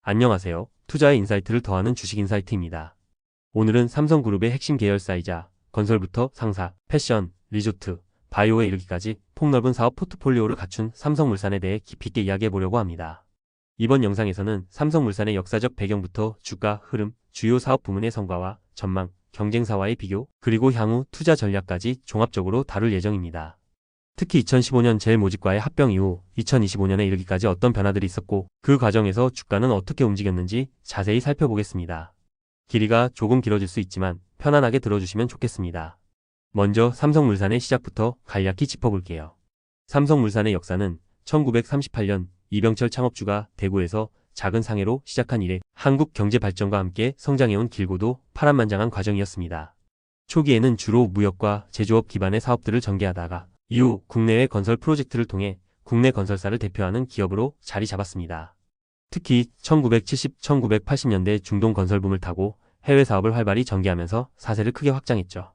안녕하세요. 투자의 인사이트를 더하는 주식 인사이트입니다. 오늘은 삼성그룹의 핵심 계열사이자 건설부터 상사, 패션, 리조트, 바이오에 이르기까지 폭넓은 사업 포트폴리오를 갖춘 삼성물산에 대해 깊이 있게 이야기해 보려고 합니다. 이번 영상에서는 삼성물산의 역사적 배경부터 주가 흐름, 주요 사업 부문의 성과와 전망, 경쟁사와의 비교, 그리고 향후 투자 전략까지 종합적으로 다룰 예정입니다. 특히 2015년 제일모직과의 합병 이후 2025년에 이르기까지 어떤 변화들이 있었고 그 과정에서 주가는 어떻게 움직였는지 자세히 살펴보겠습니다. 길이가 조금 길어질 수 있지만 편안하게 들어주시면 좋겠습니다. 먼저 삼성물산의 시작부터 간략히 짚어볼게요. 삼성물산의 역사는 1938년 이병철 창업주가 대구에서 작은 상해로 시작한 이래 한국 경제 발전과 함께 성장해온 길고도 파란만장한 과정이었습니다. 초기에는 주로 무역과 제조업 기반의 사업들을 전개하다가 이후 국내외 건설 프로젝트를 통해 국내 건설사를 대표하는 기업으로 자리 잡았습니다. 특히 1970, 1980년대 중동 건설붐을 타고 해외 사업을 활발히 전개하면서 사세를 크게 확장했죠.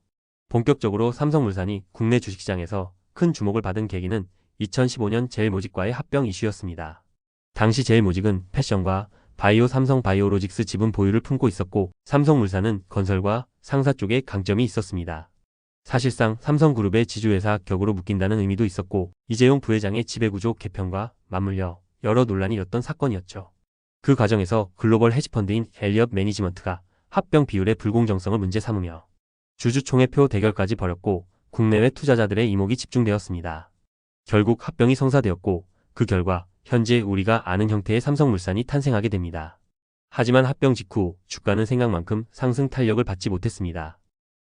본격적으로 삼성물산이 국내 주식시장에서 큰 주목을 받은 계기는 2015년 제일모직과의 합병 이슈였습니다. 당시 제일모직은 패션과 바이오 삼성바이오로직스 지분 보유를 품고 있었고 삼성물산은 건설과 상사 쪽에 강점이 있었습니다. 사실상 삼성그룹의 지주회사 격으로 묶인다는 의미도 있었고 이재용 부회장의 지배구조 개편과 맞물려 여러 논란이 일었던 사건이었죠. 그 과정에서 글로벌 헤지펀드인 엘리엇 매니지먼트가 합병 비율의 불공정성을 문제 삼으며 주주총회표 대결까지 벌였고 국내외 투자자들의 이목이 집중되었습니다. 결국 합병이 성사되었고 그 결과 현재 우리가 아는 형태의 삼성물산이 탄생하게 됩니다. 하지만 합병 직후 주가는 생각만큼 상승 탄력을 받지 못했습니다.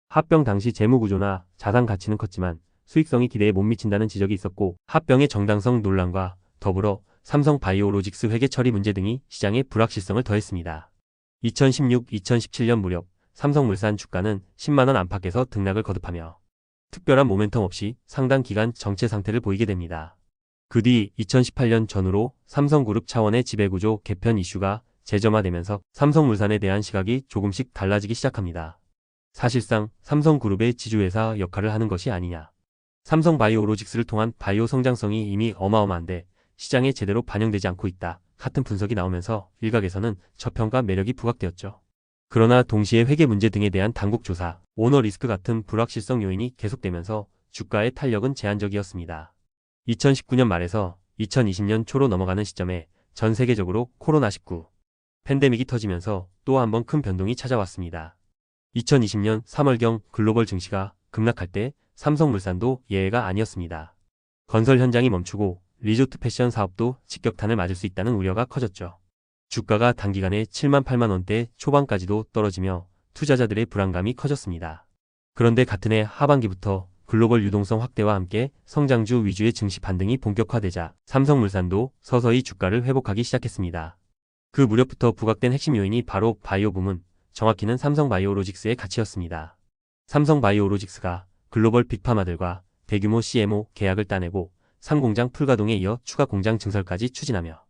합병 당시 재무구조나 자산 가치는 컸지만 수익성이 기대에 못 미친다는 지적이 있었고 합병의 정당성 논란과 더불어 삼성바이오로직스 회계 처리 문제 등이 시장의 불확실성을 더했습니다. 2016, 2017년 무렵 삼성물산 주가는 10만원 안팎에서 등락을 거듭하며 특별한 모멘텀 없이 상당 기간 정체 상태를 보이게 됩니다. 그 뒤 2018년 전후로 삼성그룹 차원의 지배구조 개편 이슈가 재점화되면서 삼성물산에 대한 시각이 조금씩 달라지기 시작합니다. 사실상 삼성그룹의 지주회사 역할을 하는 것이 아니냐. 삼성바이오로직스를 통한 바이오 성장성이 이미 어마어마한데 시장에 제대로 반영되지 않고 있다. 같은 분석이 나오면서 일각에서는 저평가 매력이 부각되었죠. 그러나 동시에 회계 문제 등에 대한 당국 조사, 오너 리스크 같은 불확실성 요인이 계속되면서 주가의 탄력은 제한적이었습니다. 2019년 말에서 2020년 초로 넘어가는 시점에 전 세계적으로 코로나19 팬데믹이 터지면서 또 한 번 큰 변동이 찾아왔습니다. 2020년 3월경 글로벌 증시가 급락할 때 삼성물산도 예외가 아니었습니다. 건설 현장이 멈추고 리조트 패션 사업도 직격탄을 맞을 수 있다는 우려가 커졌죠. 주가가 단기간에 7만 8만 원대 초반까지도 떨어지며 투자자들의 불안감이 커졌습니다. 그런데 같은 해 하반기부터 글로벌 유동성 확대와 함께 성장주 위주의 증시 반등이 본격화되자 삼성물산도 서서히 주가를 회복하기 시작했습니다. 그 무렵부터 부각된 핵심 요인이 바로 바이오 부문, 정확히는 삼성바이오로직스의 가치였습니다. 삼성바이오로직스가 글로벌 빅파마들과 대규모 CMO 계약을 따내고 상공장 풀가동에 이어 추가 공장 증설까지 추진하며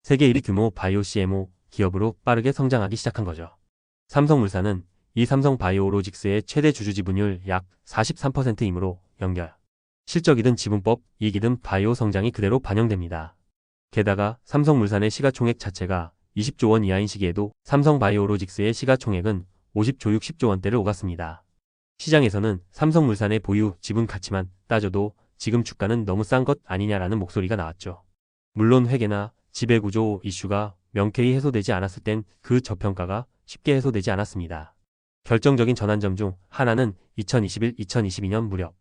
세계 1위 규모 바이오 CMO 기업으로 빠르게 성장하기 시작한 거죠. 삼성물산은 이 삼성바이오로직스의 최대 주주 지분율 약 43%이므로 연결, 실적이든 지분법, 이익이든 바이오 성장이 그대로 반영됩니다. 게다가 삼성물산의 시가총액 자체가 20조 원 이하인 시기에도 삼성바이오로직스의 시가총액은 50조 60조 원대를 오갔습니다. 시장에서는 삼성물산의 보유 지분 가치만 따져도 지금 주가는 너무 싼 것 아니냐라는 목소리가 나왔죠. 물론 회계나 지배구조 이슈가 명쾌히 해소되지 않았을 땐 그 저평가가 쉽게 해소되지 않았습니다. 결정적인 전환점 중 하나는 2021-2022년 무렵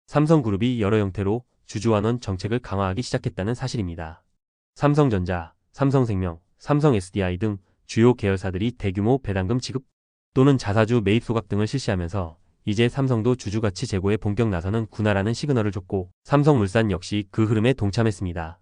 삼성그룹이 여러 형태로 주주환원 정책을 강화하기 시작했다는 사실입니다. 삼성전자, 삼성생명, 삼성 SDI 등 주요 계열사들이 대규모 배당금 지급 또는 자사주 매입 소각 등을 실시하면서 이제 삼성도 주주가치 제고에 본격 나서는 구나라는 시그널을 줬고 삼성물산 역시 그 흐름에 동참했습니다.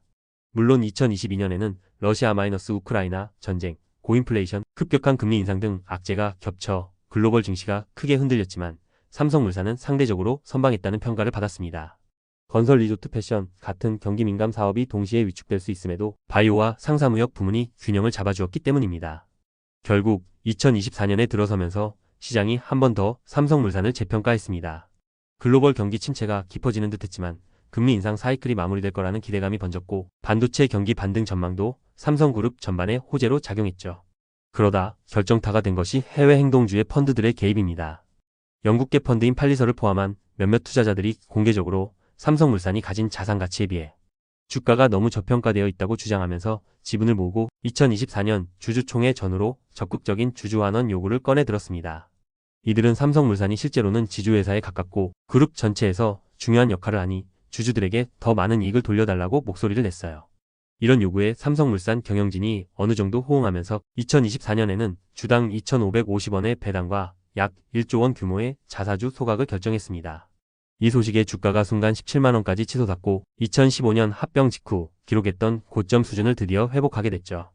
물론 2022년에는 러시아-우크라이나 전쟁, 고인플레이션, 급격한 금리 인상 등 악재가 겹쳐 글로벌 증시가 크게 흔들렸지만 삼성물산은 상대적으로 선방했다는 평가를 받았습니다. 건설 리조트 패션 같은 경기 민감 사업이 동시에 위축될 수 있음에도 바이오와 상사무역 부문이 균형을 잡아주었기 때문입니다. 결국 2024년에 들어서면서 시장이 한 번 더 삼성물산을 재평가했습니다. 글로벌 경기 침체가 깊어지는 듯했지만 금리 인상 사이클이 마무리될 거라는 기대감이 번졌고 반도체 경기 반등 전망도 삼성그룹 전반에 호재로 작용했죠. 그러다 결정타가 된 것이 해외 행동주의 펀드들의 개입입니다. 영국계 펀드인 팔리서를 포함한 몇몇 투자자들이 공개적으로 삼성물산이 가진 자산 가치에 비해 주가가 너무 저평가되어 있다고 주장하면서 지분을 모으고 2024년 주주총회 전후로 적극적인 주주환원 요구를 꺼내 들었습니다. 이들은 삼성물산이 실제로는 지주회사에 가깝고 그룹 전체에서 중요한 역할을 하니 주주들에게 더 많은 이익을 돌려달라고 목소리를 냈어요. 이런 요구에 삼성물산 경영진이 어느 정도 호응하면서 2024년에는 주당 2,550원의 배당과 약 1조 원 규모의 자사주 소각을 결정했습니다. 이 소식에 주가가 순간 17만원까지 치솟았고 2015년 합병 직후 기록했던 고점 수준을 드디어 회복하게 됐죠.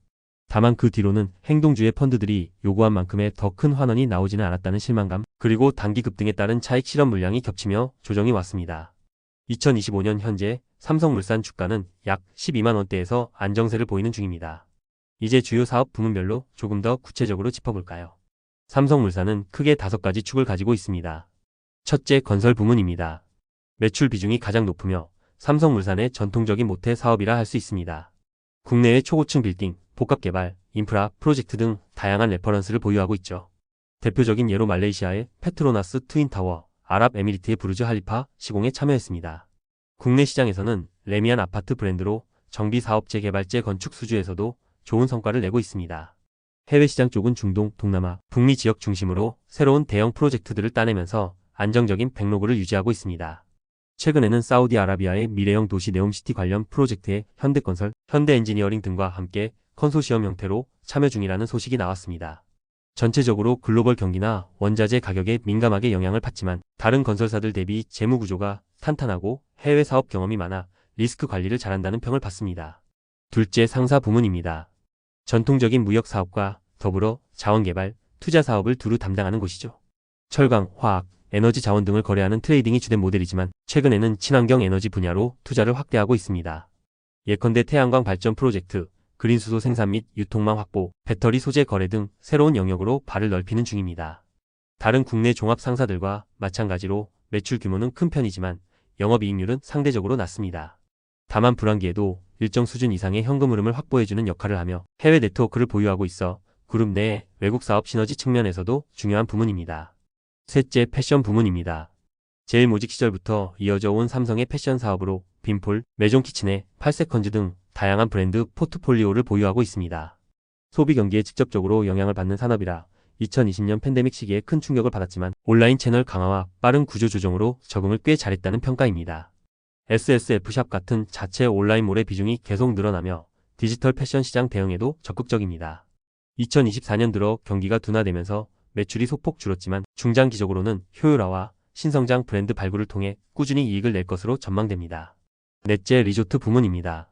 다만 그 뒤로는 행동주의 펀드들이 요구한 만큼의 더 큰 환원이 나오지는 않았다는 실망감, 그리고 단기 급등에 따른 차익 실현 물량이 겹치며 조정이 왔습니다. 2025년 현재 삼성물산 주가는 약 12만원대에서 안정세를 보이는 중입니다. 이제 주요 사업 부문별로 조금 더 구체적으로 짚어볼까요? 삼성물산은 크게 5가지 축을 가지고 있습니다. 첫째, 건설 부문입니다. 매출 비중이 가장 높으며 삼성물산의 전통적인 모태 사업이라 할 수 있습니다. 국내의 초고층 빌딩, 복합개발, 인프라, 프로젝트 등 다양한 레퍼런스를 보유하고 있죠. 대표적인 예로 말레이시아의 페트로나스 트윈타워, 아랍에미리트의 부르즈 할리파 시공에 참여했습니다. 국내 시장에서는 레미안 아파트 브랜드로 정비사업 재개발제 건축 수주에서도 좋은 성과를 내고 있습니다. 해외 시장 쪽은 중동, 동남아, 북미 지역 중심으로 새로운 대형 프로젝트들을 따내면서 안정적인 백로그를 유지하고 있습니다. 최근에는 사우디아라비아의 미래형 도시 네옴시티 관련 프로젝트에 현대건설, 현대엔지니어링 등과 함께 컨소시엄 형태로 참여 중이라는 소식이 나왔습니다. 전체적으로 글로벌 경기나 원자재 가격에 민감하게 영향을 받지만 다른 건설사들 대비 재무 구조가 탄탄하고 해외 사업 경험이 많아 리스크 관리를 잘한다는 평을 받습니다. 둘째, 상사 부문입니다. 전통적인 무역 사업과 더불어 자원개발, 투자 사업을 두루 담당하는 곳이죠. 철강, 화학, 에너지 자원 등을 거래하는 트레이딩이 주된 모델이지만 최근에는 친환경 에너지 분야로 투자를 확대하고 있습니다. 예컨대 태양광 발전 프로젝트, 그린수소 생산 및 유통망 확보, 배터리 소재 거래 등 새로운 영역으로 발을 넓히는 중입니다. 다른 국내 종합 상사들과 마찬가지로 매출 규모는 큰 편이지만 영업이익률은 상대적으로 낮습니다. 다만 불황기에도 일정 수준 이상의 현금 흐름을 확보해주는 역할을 하며 해외 네트워크를 보유하고 있어 그룹 내 외국 사업 시너지 측면에서도 중요한 부문입니다. 셋째, 패션 부문입니다. 제일 모직 시절부터 이어져 온 삼성의 패션 사업으로 빈폴, 메종키친의 8세컨즈 등 다양한 브랜드 포트폴리오를 보유하고 있습니다. 소비 경기에 직접적으로 영향을 받는 산업이라 2020년 팬데믹 시기에 큰 충격을 받았지만 온라인 채널 강화와 빠른 구조 조정으로 적응을 꽤 잘했다는 평가입니다. SSF샵 같은 자체 온라인몰의 비중이 계속 늘어나며 디지털 패션 시장 대응에도 적극적입니다. 2024년 들어 경기가 둔화되면서 매출이 소폭 줄었지만 중장기적으로는 효율화와 신성장 브랜드 발굴을 통해 꾸준히 이익을 낼 것으로 전망됩니다. 넷째, 리조트 부문입니다.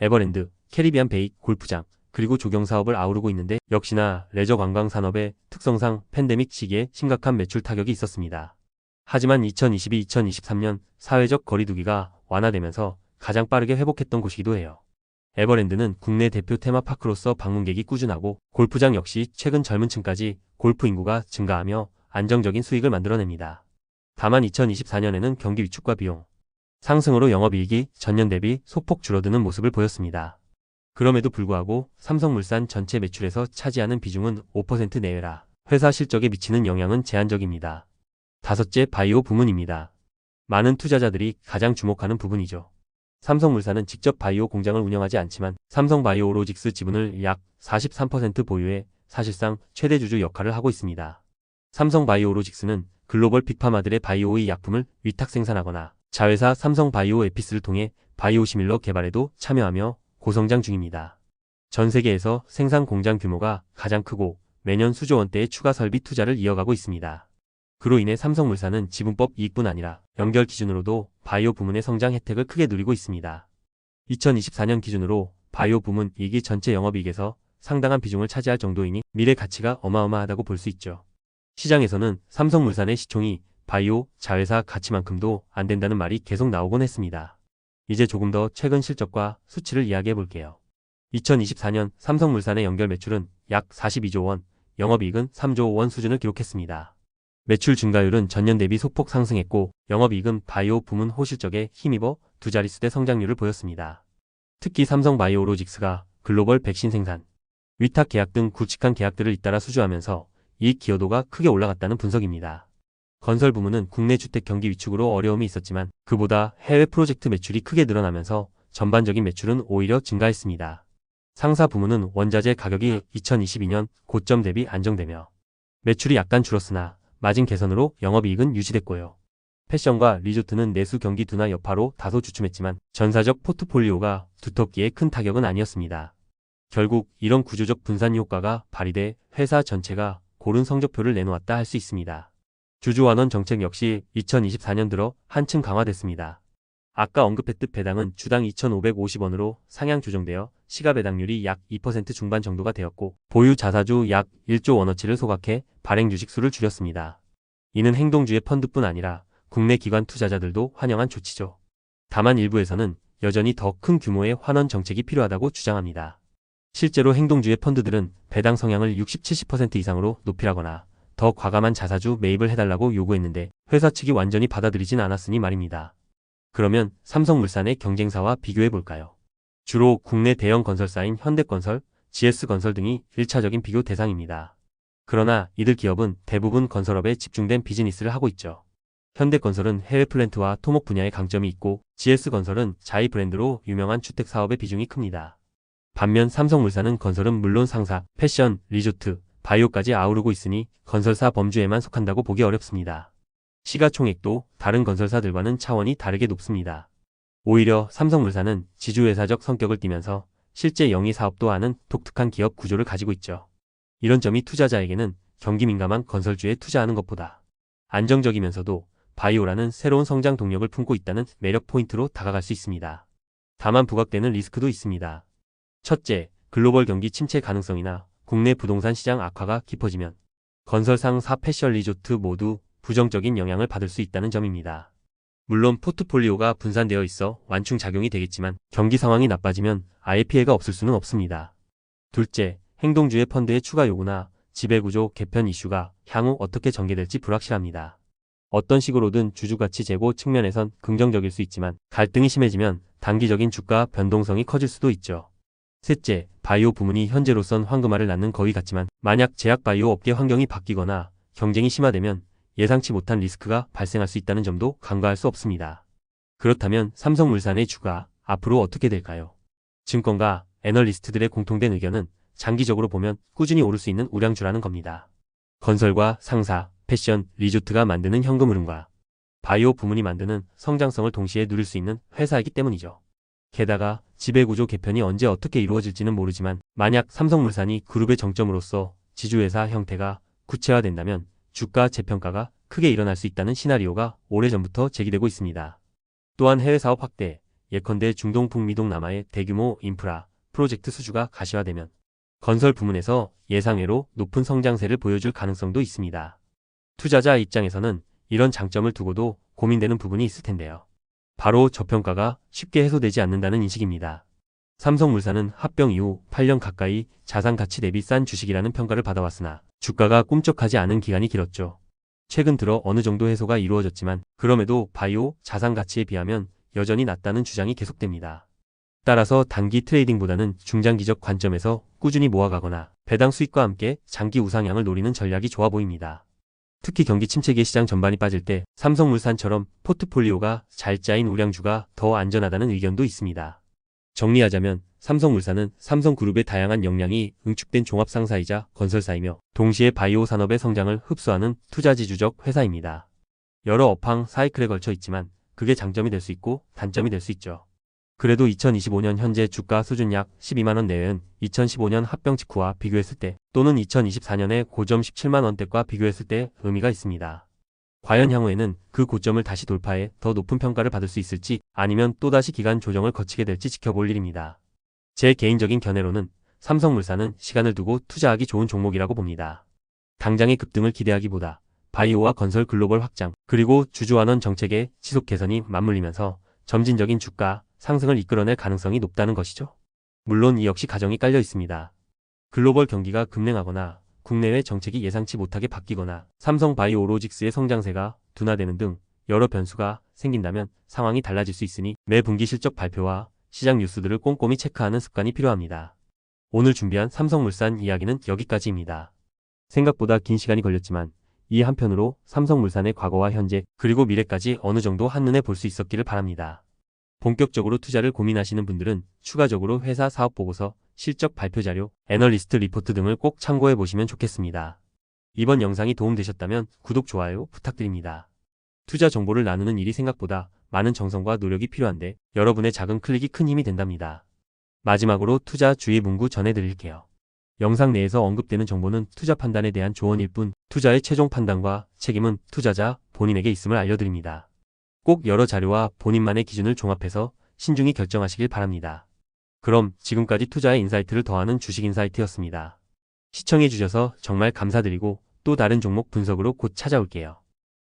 에버랜드, 캐리비안 베이, 골프장, 그리고 조경 사업을 아우르고 있는데 역시나 레저 관광 산업의 특성상 팬데믹 시기에 심각한 매출 타격이 있었습니다. 하지만 2022-2023년 사회적 거리두기가 완화되면서 가장 빠르게 회복했던 곳이기도 해요. 에버랜드는 국내 대표 테마파크로서 방문객이 꾸준하고 골프장 역시 최근 젊은 층까지 골프 인구가 증가하며 안정적인 수익을 만들어냅니다. 다만 2024년에는 경기 위축과 비용 상승으로 영업이익이 전년 대비 소폭 줄어드는 모습을 보였습니다. 그럼에도 불구하고 삼성물산 전체 매출에서 차지하는 비중은 5% 내외라 회사 실적에 미치는 영향은 제한적입니다. 다섯째, 바이오 부문입니다. 많은 투자자들이 가장 주목하는 부분이죠. 삼성물산은 직접 바이오 공장을 운영하지 않지만 삼성바이오로직스 지분을 약 43% 보유해 사실상 최대 주주 역할을 하고 있습니다. 삼성바이오로직스는 글로벌 빅파마들의 바이오의 약품을 위탁 생산하거나 자회사 삼성바이오에피스를 통해 바이오시밀러 개발에도 참여하며 고성장 중입니다. 전 세계에서 생산 공장 규모가 가장 크고 매년 수조 원대의 추가 설비 투자를 이어가고 있습니다. 그로 인해 삼성물산은 지분법 이익뿐 아니라 연결 기준으로도 바이오 부문의 성장 혜택을 크게 누리고 있습니다. 2024년 기준으로 바이오 부문 이익이 전체 영업이익에서 상당한 비중을 차지할 정도이니 미래 가치가 어마어마하다고 볼 수 있죠. 시장에서는 삼성물산의 시총이 바이오 자회사 가치만큼도 안 된다는 말이 계속 나오곤 했습니다. 이제 조금 더 최근 실적과 수치를 이야기해 볼게요. 2024년 삼성물산의 연결 매출은 약 42조 원, 영업이익은 3조 원 수준을 기록했습니다. 매출 증가율은 전년 대비 소폭 상승했고 영업이익은 바이오 부문 호실적에 힘입어 두 자릿수대 성장률을 보였습니다. 특히 삼성바이오로직스가 글로벌 백신 생산, 위탁 계약 등 굵직한 계약들을 잇따라 수주하면서 이익 기여도가 크게 올라갔다는 분석입니다. 건설 부문은 국내 주택 경기 위축으로 어려움이 있었지만 그보다 해외 프로젝트 매출이 크게 늘어나면서 전반적인 매출은 오히려 증가했습니다. 상사 부문은 원자재 가격이 2022년 고점 대비 안정되며 매출이 약간 줄었으나 마진 개선으로 영업이익은 유지됐고요. 패션과 리조트는 내수 경기 둔화 여파로 다소 주춤했지만 전사적 포트폴리오가 두텁기에 큰 타격은 아니었습니다. 결국 이런 구조적 분산 효과가 발휘돼 회사 전체가 고른 성적표를 내놓았다 할 수 있습니다. 주주환원 정책 역시 2024년 들어 한층 강화됐습니다. 아까 언급했듯 배당은 주당 2,550원으로 상향 조정되어 시가 배당률이 약 2% 중반 정도가 되었고 보유 자사주 약 1조 원어치를 소각해 발행 주식수를 줄였습니다. 이는 행동주의 펀드뿐 아니라 국내 기관 투자자들도 환영한 조치죠. 다만 일부에서는 여전히 더 큰 규모의 환원 정책이 필요하다고 주장합니다. 실제로 행동주의 펀드들은 배당 성향을 60-70% 이상으로 높이라거나 더 과감한 자사주 매입을 해달라고 요구했는데 회사 측이 완전히 받아들이진 않았으니 말입니다. 그러면 삼성물산의 경쟁사와 비교해볼까요? 주로 국내 대형 건설사인 현대건설, GS건설 등이 1차적인 비교 대상입니다. 그러나 이들 기업은 대부분 건설업에 집중된 비즈니스를 하고 있죠. 현대건설은 해외 플랜트와 토목 분야의 강점이 있고 GS건설은 자이 브랜드로 유명한 주택 사업의 비중이 큽니다. 반면 삼성물산은 건설은 물론 상사, 패션, 리조트, 바이오까지 아우르고 있으니 건설사 범주에만 속한다고 보기 어렵습니다. 시가총액도 다른 건설사들과는 차원이 다르게 높습니다. 오히려 삼성물산은 지주회사적 성격을 띠면서 실제 영위 사업도 하는 독특한 기업 구조를 가지고 있죠. 이런 점이 투자자에게는 경기 민감한 건설주에 투자하는 것보다 안정적이면서도 바이오라는 새로운 성장 동력을 품고 있다는 매력 포인트로 다가갈 수 있습니다. 다만 부각되는 리스크도 있습니다. 첫째, 글로벌 경기 침체 가능성이나 국내 부동산 시장 악화가 깊어지면 건설상사 패션 리조트 모두 부정적인 영향을 받을 수 있다는 점입니다. 물론 포트폴리오가 분산되어 있어 완충 작용이 되겠지만 경기 상황이 나빠지면 아예 피해가 없을 수는 없습니다. 둘째, 행동주의 펀드의 추가 요구나 지배구조 개편 이슈가 향후 어떻게 전개될지 불확실합니다. 어떤 식으로든 주주가치 제고 측면에선 긍정적일 수 있지만 갈등이 심해지면 단기적인 주가 변동성이 커질 수도 있죠. 셋째, 바이오 부문이 현재로선 황금알을 낳는 거위 같지만 만약 제약 바이오 업계 환경이 바뀌거나 경쟁이 심화되면 예상치 못한 리스크가 발생할 수 있다는 점도 간과할 수 없습니다. 그렇다면 삼성물산의 주가 앞으로 어떻게 될까요? 증권가, 애널리스트들의 공통된 의견은 장기적으로 보면 꾸준히 오를 수 있는 우량주라는 겁니다. 건설과 상사, 패션, 리조트가 만드는 현금 흐름과 바이오 부문이 만드는 성장성을 동시에 누릴 수 있는 회사이기 때문이죠. 게다가 지배구조 개편이 언제 어떻게 이루어질지는 모르지만 만약 삼성물산이 그룹의 정점으로서 지주회사 형태가 구체화된다면 주가 재평가가 크게 일어날 수 있다는 시나리오가 오래전부터 제기되고 있습니다. 또한 해외 사업 확대, 예컨대 중동 북미동 남아의 대규모 인프라 프로젝트 수주가 가시화되면 건설 부문에서 예상외로 높은 성장세를 보여줄 가능성도 있습니다. 투자자 입장에서는 이런 장점을 두고도 고민되는 부분이 있을 텐데요. 바로 저평가가 쉽게 해소되지 않는다는 인식입니다. 삼성물산은 합병 이후 8년 가까이 자산 가치 대비 싼 주식이라는 평가를 받아왔으나 주가가 꿈쩍하지 않은 기간이 길었죠. 최근 들어 어느 정도 해소가 이루어졌지만 그럼에도 바이오 자산 가치에 비하면 여전히 낮다는 주장이 계속됩니다. 따라서 단기 트레이딩보다는 중장기적 관점에서 꾸준히 모아가거나 배당 수익과 함께 장기 우상향을 노리는 전략이 좋아 보입니다. 특히 경기 침체기에 시장 전반이 빠질 때 삼성물산처럼 포트폴리오가 잘 짜인 우량주가 더 안전하다는 의견도 있습니다. 정리하자면 삼성물산은 삼성그룹의 다양한 역량이 응축된 종합상사이자 건설사이며 동시에 바이오 산업의 성장을 흡수하는 투자지주적 회사입니다. 여러 업황 사이클에 걸쳐 있지만 그게 장점이 될 수 있고 단점이 될 수 있죠. 그래도 2025년 현재 주가 수준 약 12만원 내외는 2015년 합병 직후와 비교했을 때 또는 2024년의 고점 17만원대과 비교했을 때 의미가 있습니다. 과연 향후에는 그 고점을 다시 돌파해 더 높은 평가를 받을 수 있을지 아니면 또다시 기간 조정을 거치게 될지 지켜볼 일입니다. 제 개인적인 견해로는 삼성물산은 시간을 두고 투자하기 좋은 종목이라고 봅니다. 당장의 급등을 기대하기보다 바이오와 건설 글로벌 확장 그리고 주주환원 정책의 지속 개선이 맞물리면서 점진적인 주가 상승을 이끌어낼 가능성이 높다는 것이죠. 물론 이 역시 가정이 깔려 있습니다. 글로벌 경기가 급냉하거나 국내외 정책이 예상치 못하게 바뀌거나 삼성 바이오로직스의 성장세가 둔화되는 등 여러 변수가 생긴다면 상황이 달라질 수 있으니 매 분기 실적 발표와 시장 뉴스들을 꼼꼼히 체크하는 습관이 필요합니다. 오늘 준비한 삼성물산 이야기는 여기까지입니다. 생각보다 긴 시간이 걸렸지만 이 한편으로 삼성물산의 과거와 현재 그리고 미래까지 어느 정도 한눈에 볼 수 있었기를 바랍니다. 본격적으로 투자를 고민하시는 분들은 추가적으로 회사 사업보고서, 실적 발표자료, 애널리스트 리포트 등을 꼭 참고해 보시면 좋겠습니다. 이번 영상이 도움되셨다면 구독, 좋아요 부탁드립니다. 투자 정보를 나누는 일이 생각보다 많은 정성과 노력이 필요한데 여러분의 작은 클릭이 큰 힘이 된답니다. 마지막으로 투자 주의 문구 전해드릴게요. 영상 내에서 언급되는 정보는 투자 판단에 대한 조언일 뿐 투자의 최종 판단과 책임은 투자자 본인에게 있음을 알려드립니다. 꼭 여러 자료와 본인만의 기준을 종합해서 신중히 결정하시길 바랍니다. 그럼 지금까지 투자의 인사이트를 더하는 주식인사이트였습니다. 시청해주셔서 정말 감사드리고 또 다른 종목 분석으로 곧 찾아올게요.